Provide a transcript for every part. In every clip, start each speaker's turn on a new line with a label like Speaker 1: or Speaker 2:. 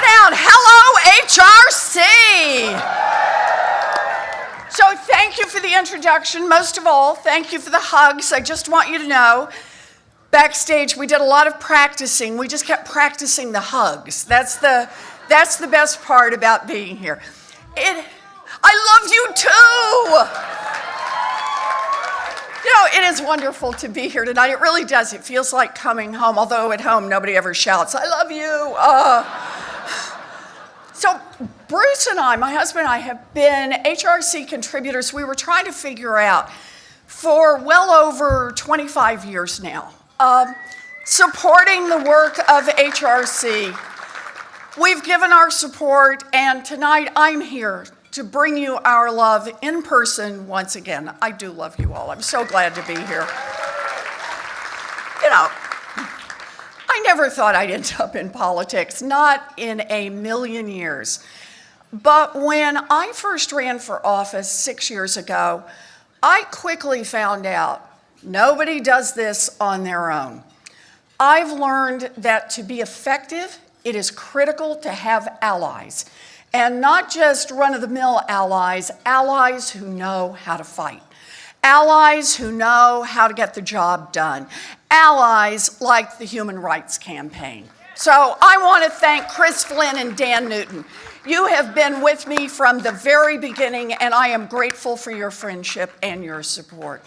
Speaker 1: down. Hello, HRC. So thank you for the introduction. Most of all, thank you for the hugs. I just want you to know, backstage, we did a lot of practicing. We just kept practicing the hugs. That's the best part about being here. I love you too. You know, it is wonderful to be here tonight. It really does. It feels like coming home, although at home nobody ever shouts, I love you. So Bruce and I, my husband and I, have been HRC contributors. We were trying to figure out for well over 25 years now, supporting the work of HRC. We've given our support, and tonight I'm here to bring you our love in person once again. I do love you all. I'm so glad to be here. You know, I never thought I'd end up in politics, not in a million years. But when I first ran for office 6 years ago, I quickly found out nobody does this on their own. I've learned that to be effective, it is critical to have allies. And not just run-of-the-mill allies, allies who know how to fight. Allies who know how to get the job done. Allies like the Human Rights Campaign. So I want to thank Chris Flynn and Dan Newton. You have been with me from the very beginning, and I am grateful for your friendship and your support.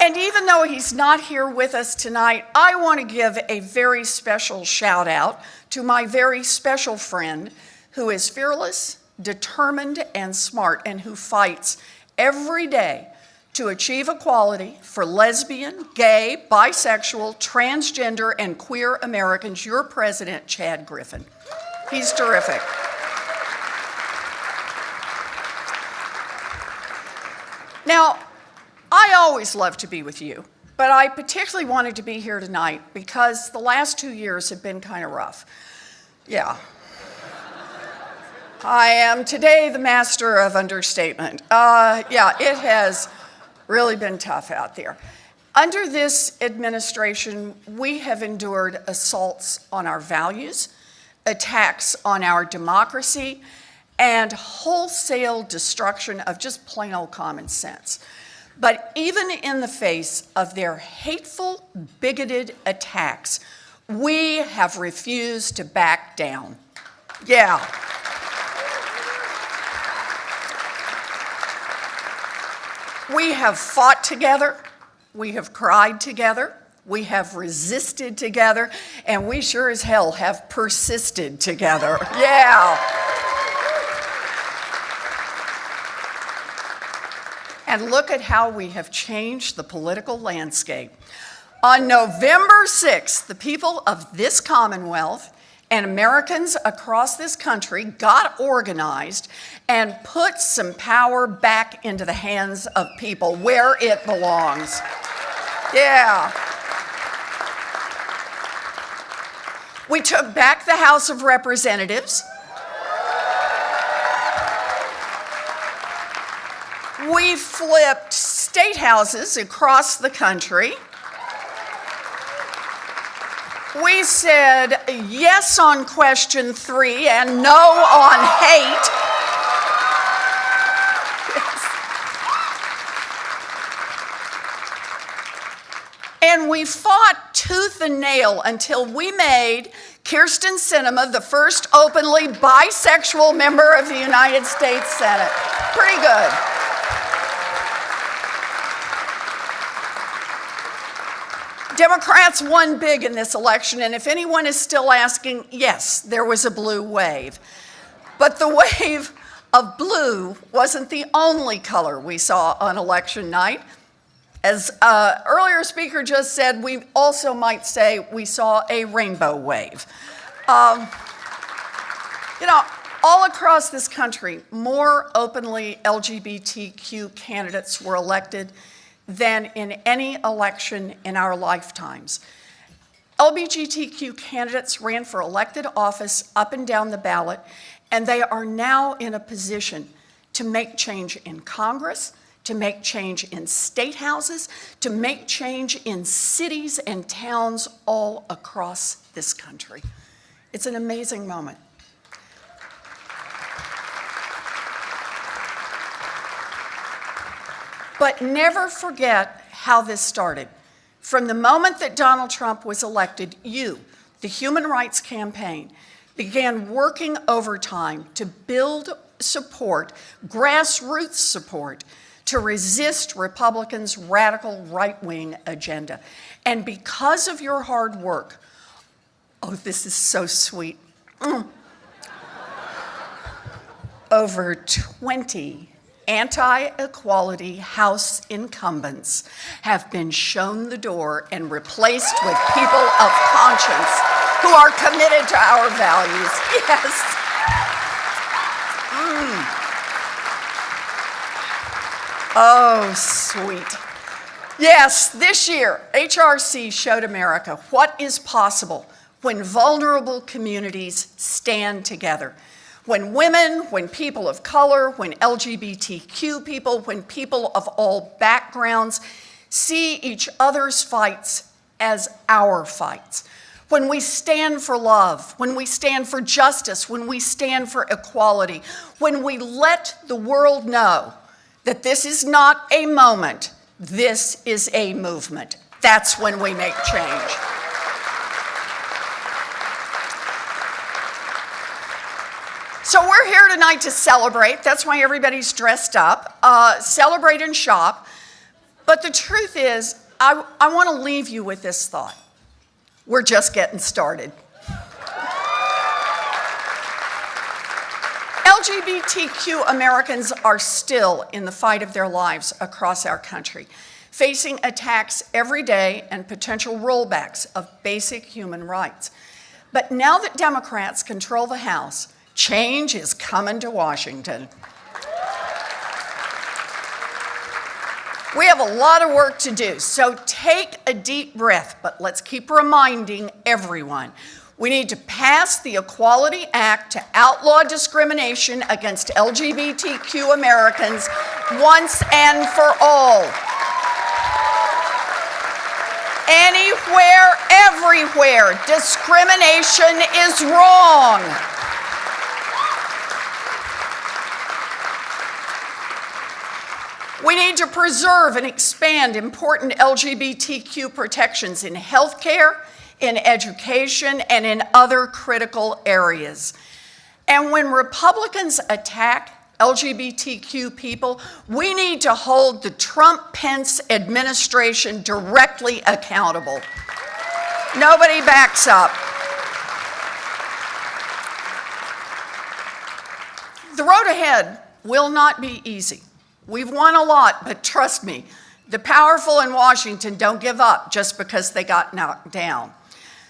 Speaker 1: And even though he's not here with us tonight, I want to give a very special shout out to my very special friend who is fearless, determined, and smart, and who fights every day to achieve equality for lesbian, gay, bisexual, transgender, and queer Americans. Your president, Chad Griffin. He's terrific. Now, I always love to be with you, but I particularly wanted to be here tonight because the last 2 years have been kind of rough. Yeah. I am today the master of understatement. Yeah, it has really been tough out there. Under this administration, we have endured assaults on our values, attacks on our democracy, and wholesale destruction of just plain old common sense. But even in the face of their hateful, bigoted attacks, we have refused to back down. Yeah. We have fought together, we have cried together, we have resisted together, and we sure as hell have persisted together. Yeah. And look at how we have changed the political landscape. On November 6th, the people of this Commonwealth and Americans across this country got organized and put some power back into the hands of people where it belongs. Yeah. We took back the House of Representatives. We flipped state houses across the country. We said yes on question 3 and no on hate. Yes. And we fought tooth and nail until we made Kyrsten Sinema the first openly bisexual member of the United States Senate. Pretty good. Democrats won big in this election, and if anyone is still asking, yes, there was a blue wave. But the wave of blue wasn't the only color we saw on election night. As earlier speaker just said, we also might say we saw a rainbow wave. You know, all across this country, more openly LGBTQ candidates were elected than in any election in our lifetimes. LGBTQ candidates ran for elected office up and down the ballot, and they are now in a position to make change in Congress, to make change in state houses, to make change in cities and towns all across this country. It's an amazing moment. But never forget how this started. From the moment that Donald Trump was elected, you, the Human Rights Campaign, began working overtime to build support, grassroots support, to resist Republicans' radical right-wing agenda. And because of your hard work, oh, this is so sweet, over 20 anti-equality House incumbents have been shown the door and replaced with people of conscience who are committed to our values. Yes. Oh, sweet. Yes, this year, HRC showed America what is possible when vulnerable communities stand together. When women, when people of color, when LGBTQ people, when people of all backgrounds see each other's fights as our fights. When we stand for love, when we stand for justice, when we stand for equality, when we let the world know that this is not a moment, this is a movement. That's when we make change. So we're here tonight to celebrate. That's why everybody's dressed up. Celebrate and shop. But the truth is, I want to leave you with this thought. We're just getting started. LGBTQ Americans are still in the fight of their lives across our country, facing attacks every day and potential rollbacks of basic human rights. But now that Democrats control the House, change is coming to Washington. We have a lot of work to do, so take a deep breath, but let's keep reminding everyone. We need to pass the Equality Act to outlaw discrimination against LGBTQ Americans once and for all. Anywhere, everywhere, discrimination is wrong. We need to preserve and expand important LGBTQ protections in healthcare, in education, and in other critical areas. And when Republicans attack LGBTQ people, we need to hold the Trump-Pence administration directly accountable. Nobody backs up. The road ahead will not be easy. We've won a lot, but trust me, the powerful in Washington don't give up just because they got knocked down.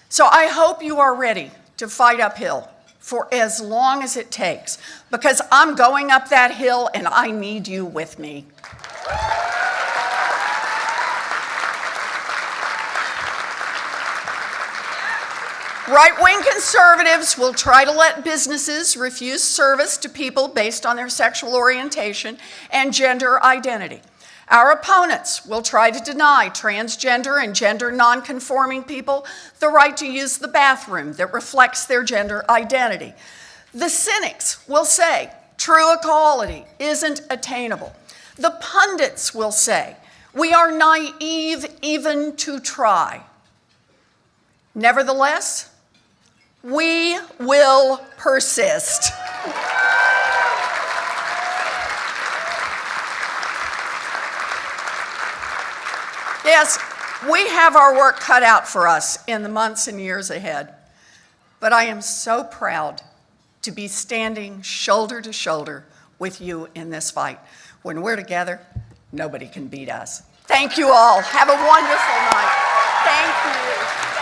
Speaker 1: So I hope you are ready to fight uphill for as long as it takes, because I'm going up that hill and I need you with me. Right-wing conservatives will try to let businesses refuse service to people based on their sexual orientation and gender identity. Our opponents will try to deny transgender and gender nonconforming people the right to use the bathroom that reflects their gender identity. The cynics will say true equality isn't attainable. The pundits will say we are naive even to try. Nevertheless, we will persist. Yes, we have our work cut out for us in the months and years ahead, but I am so proud to be standing shoulder to shoulder with you in this fight. When we're together, nobody can beat us. Thank you all. Have a wonderful night. Thank you.